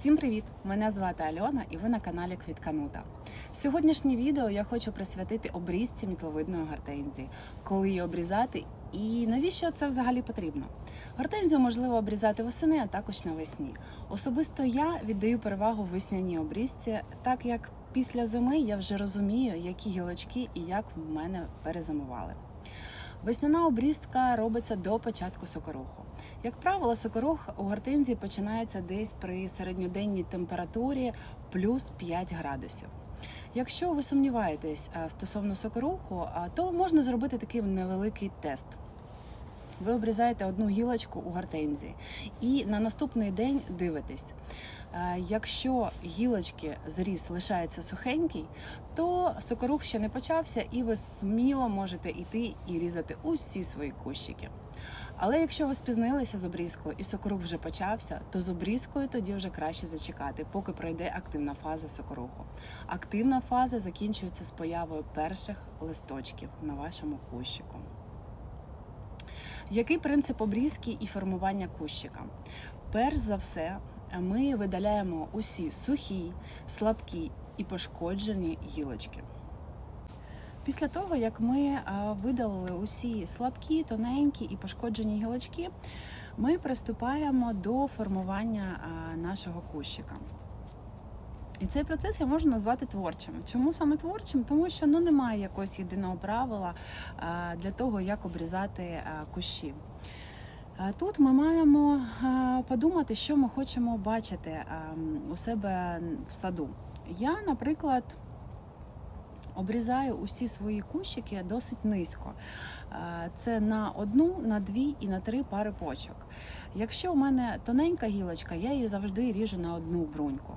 Всім привіт! Мене звати Альона і ви на каналі Квітканута. Сьогоднішнє відео я хочу присвятити обрізці мітловидної гортензії, коли її обрізати і навіщо це взагалі потрібно. Гортензію можливо обрізати восени, а також навесні. Особисто я віддаю перевагу весняній обрізці, так як після зими я вже розумію, які гілочки і як в мене перезимували. Весняна обрізка робиться до початку сокоруху. Як правило, сокорух у гортензії починається десь при середньоденній температурі плюс 5 градусів. Якщо ви сумніваєтесь стосовно сокоруху, то можна зробити такий невеликий тест. Ви обрізаєте одну гілочку у гортензії і на наступний день дивитесь. Якщо гілочки зріс лишається сухенький, то сокорух ще не почався і ви сміло можете йти і різати усі свої кущики. Але якщо ви спізнилися з обрізкою і сокорух вже почався, то з обрізкою тоді вже краще зачекати, поки пройде активна фаза сокоруху. Активна фаза закінчується з появою перших листочків на вашому кущику. Який принцип обрізки і формування кущика? Перш за все, ми видаляємо усі сухі, слабкі і пошкоджені гілочки. Після того, як ми видалили усі слабкі, тоненькі і пошкоджені гілочки, ми приступаємо до формування нашого кущика. І цей процес я можу назвати творчим. Чому саме творчим? Тому що немає якогось єдиного правила для того, як обрізати кущі. Тут ми маємо подумати, що ми хочемо бачити у себе в саду. Я, наприклад, обрізаю усі свої кущики досить низько. Це на одну, на дві і на три пари почок. Якщо у мене тоненька гілочка, я її завжди ріжу на одну бруньку.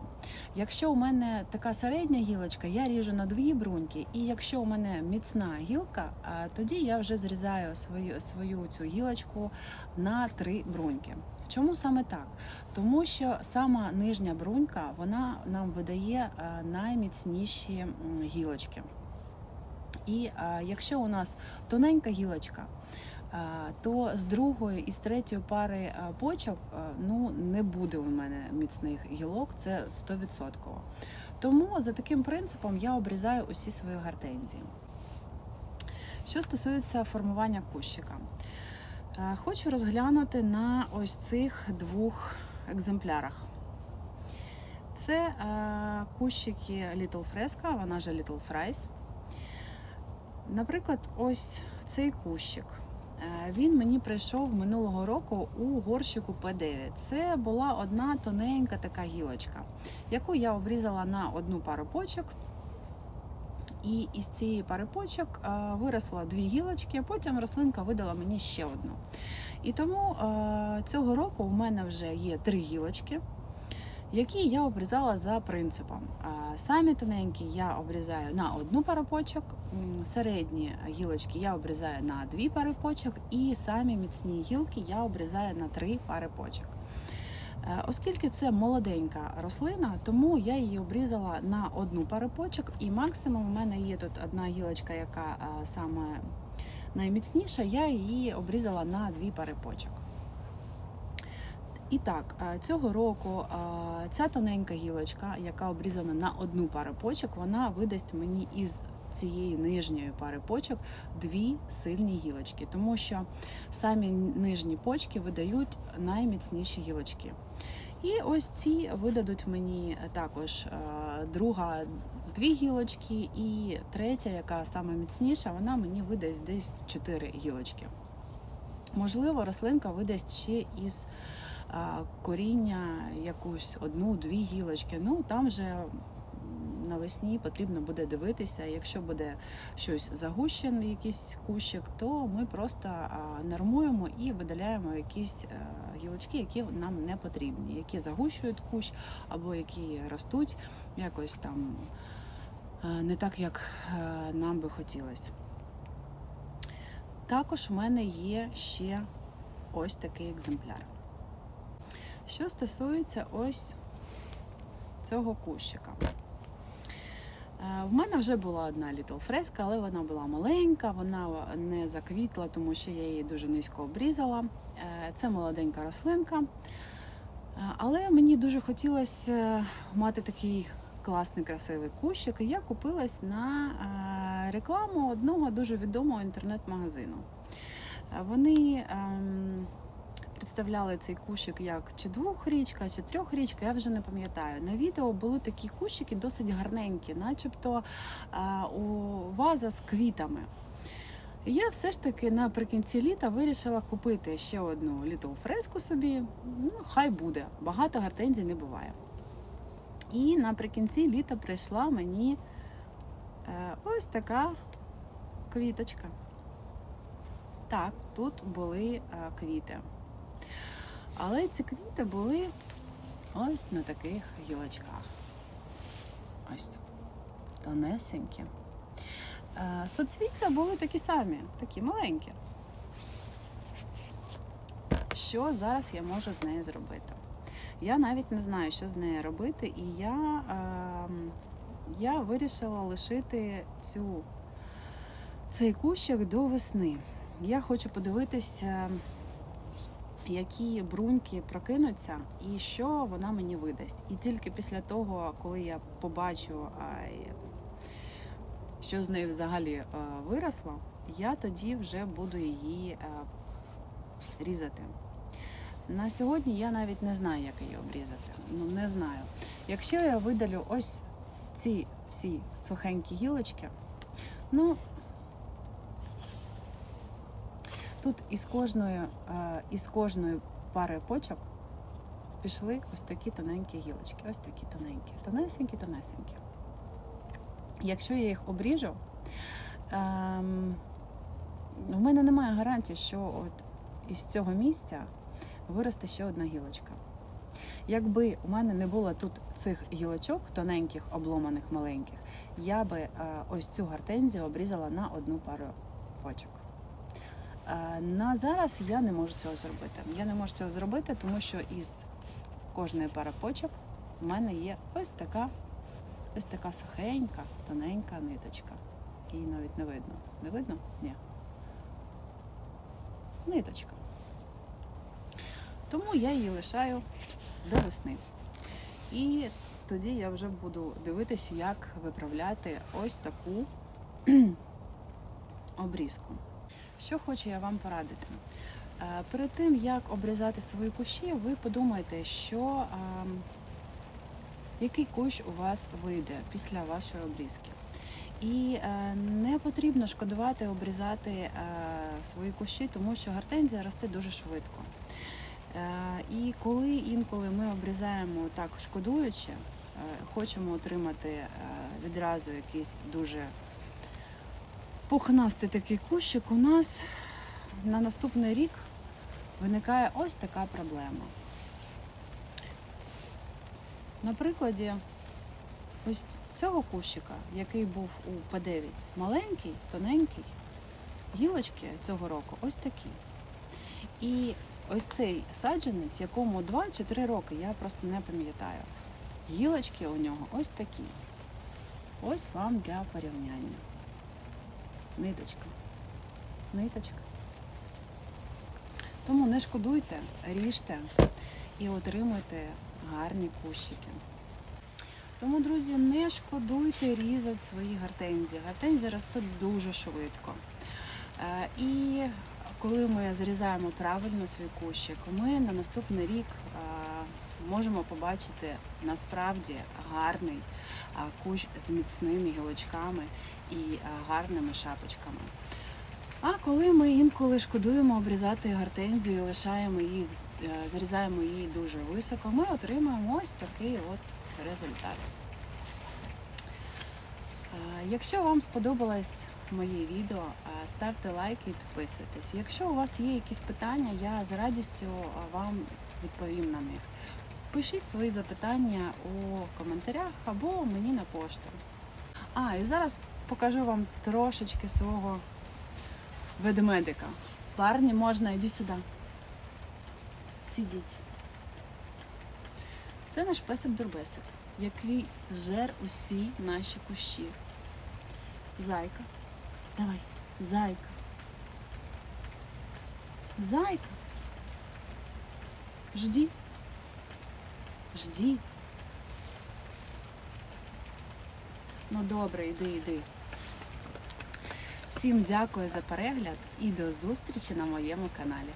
Якщо у мене така середня гілочка, я ріжу на дві бруньки. І якщо у мене міцна гілка, тоді я вже зрізаю свою цю гілочку на три бруньки. Чому саме так? Тому що сама нижня брунька, вона нам видає найміцніші гілочки. І якщо у нас тоненька гілочка, то з другої і з третьої пари почок не буде у мене міцних гілок, це 100%. Тому за таким принципом я обрізаю усі свої гортензії. Що стосується формування кущика. Хочу розглянути на ось цих двох екземплярах. Це кущики Little Fresca, вона же Little Fries. Наприклад, ось цей кущик. Він мені прийшов минулого року у горщику П9. Це була одна тоненька така гілочка, яку я обрізала на одну пару почок. І із цієї пари почок виросло дві гілочки, потім рослинка видала мені ще одну. І тому цього року у мене вже є три гілочки, які я обрізала за принципом. Самі тоненькі я обрізаю на одну пару почок, середні гілочки я обрізаю на дві пари почок, і самі міцні гілки я обрізаю на три пари почок. Оскільки це молоденька рослина, тому я її обрізала на одну пару почок, і максимум у мене є тут одна гілочка, яка саме найміцніша, я її обрізала на дві пари почок. І так, цього року ця тоненька гілочка, яка обрізана на одну пару почок, вона видасть мені із цієї нижньої пари почок дві сильні гілочки, тому що самі нижні почки видають найміцніші гілочки. І ось ці видадуть мені також дві гілочки, і третя, яка саме міцніша, вона мені видасть десь 4 гілочки. Можливо, рослинка видасть ще із коріння якусь одну-дві гілочки. Там вже навесні потрібно буде дивитися. Якщо буде щось загущений, якийсь кущик, то ми просто нормуємо і видаляємо якісь гілочки, які нам не потрібні, які загущують кущ або які ростуть якось там не так, як нам би хотілося. Також в мене є ще ось такий екземпляр. Що стосується ось цього кущика. В мене вже була одна Little Fresca, але вона була маленька, вона не заквітла, тому що я її дуже низько обрізала. Це молоденька рослинка. Але мені дуже хотілося мати такий класний, красивий кущик, і я купилась на рекламу одного дуже відомого інтернет-магазину. Вони представляли цей кущик як чи двохрічка, чи трьохрічка, я вже не пам'ятаю. На відео були такі кущики досить гарненькі, начебто ваза з квітами. І я все ж таки наприкінці літа вирішила купити ще одну літову фреску собі. Ну, хай буде, багато гортензій не буває. І наприкінці літа прийшла мені ось така квіточка. Так, тут були квіти. Але ці квіти були ось на таких гілочках. Ось, тонесенькі. Соцвіття були такі самі, такі маленькі. Що зараз я можу з нею зробити? Я навіть не знаю, що з нею робити, і я вирішила лишити цей кущик до весни. Я хочу подивитися, які бруньки прокинуться і що вона мені видасть. І тільки після того, коли я побачу, що з нею взагалі виросло, я тоді вже буду її різати. На сьогодні я навіть не знаю, як її обрізати. Ну, не знаю. Якщо я видалю ось ці всі сухенькі гілочки, ну, тут із кожної пари почок пішли ось такі тоненькі гілочки. Ось такі тоненькі. Тонесенькі. Якщо я їх обріжу, в мене немає гарантії, що от із цього місця виросте ще одна гілочка. Якби у мене не було тут цих гілочок, тоненьких, обломаних, маленьких, я би ось цю гортензію обрізала на одну пару почок. На зараз я не можу цього зробити. Я не можу цього зробити, тому що із кожної пари почок у мене є ось така сухенька, тоненька ниточка. Її навіть не видно. Не видно? Ні. Ниточка. Тому я її лишаю до весни. І тоді я вже буду дивитися, як виправляти ось таку обрізку. Що хочу я вам порадити? Перед тим, як обрізати свої кущі, ви подумайте, який кущ у вас вийде після вашої обрізки. І не потрібно шкодувати обрізати свої кущі, тому що гортензія росте дуже швидко. І коли інколи ми обрізаємо так шкодуючи, хочемо отримати відразу якийсь дуже пухнастий такий кущик, у нас на наступний рік виникає ось така проблема. На прикладі ось цього кущика, який був у П9, маленький, тоненький, гілочки цього року ось такі. І ось цей саджанець, якому 2 чи 3 роки, я просто не пам'ятаю. Гілочки у нього ось такі. Ось вам для порівняння. Ниточка. Тому не шкодуйте, ріжте і отримуйте гарні кущики. Тому, друзі, не шкодуйте різати свої гортензії. Гортензії ростуть дуже швидко. І коли ми зрізаємо правильно свій кущик, ми на наступний рік можемо побачити насправді гарний кущ з міцними гілочками і гарними шапочками. А коли ми інколи шкодуємо обрізати гортензію і лишаємо її, зрізаємо її дуже високо, ми отримаємо ось такий от результат. Якщо вам сподобалось моє відео, ставте лайк і підписуйтесь. Якщо у вас є якісь питання, я з радістю вам відповім на них. Пишіть свої запитання у коментарях або мені на пошту. І зараз покажу вам трошечки свого ведмедика. Парні, можна, іди сюди. Сидіть. Це наш песик-дурбесик, який зжер усі наші кущі. Зайка. Давай, зайка. Зайка. Жди. Жді. Ну добре, йди. Всім дякую за перегляд і до зустрічі на моєму каналі.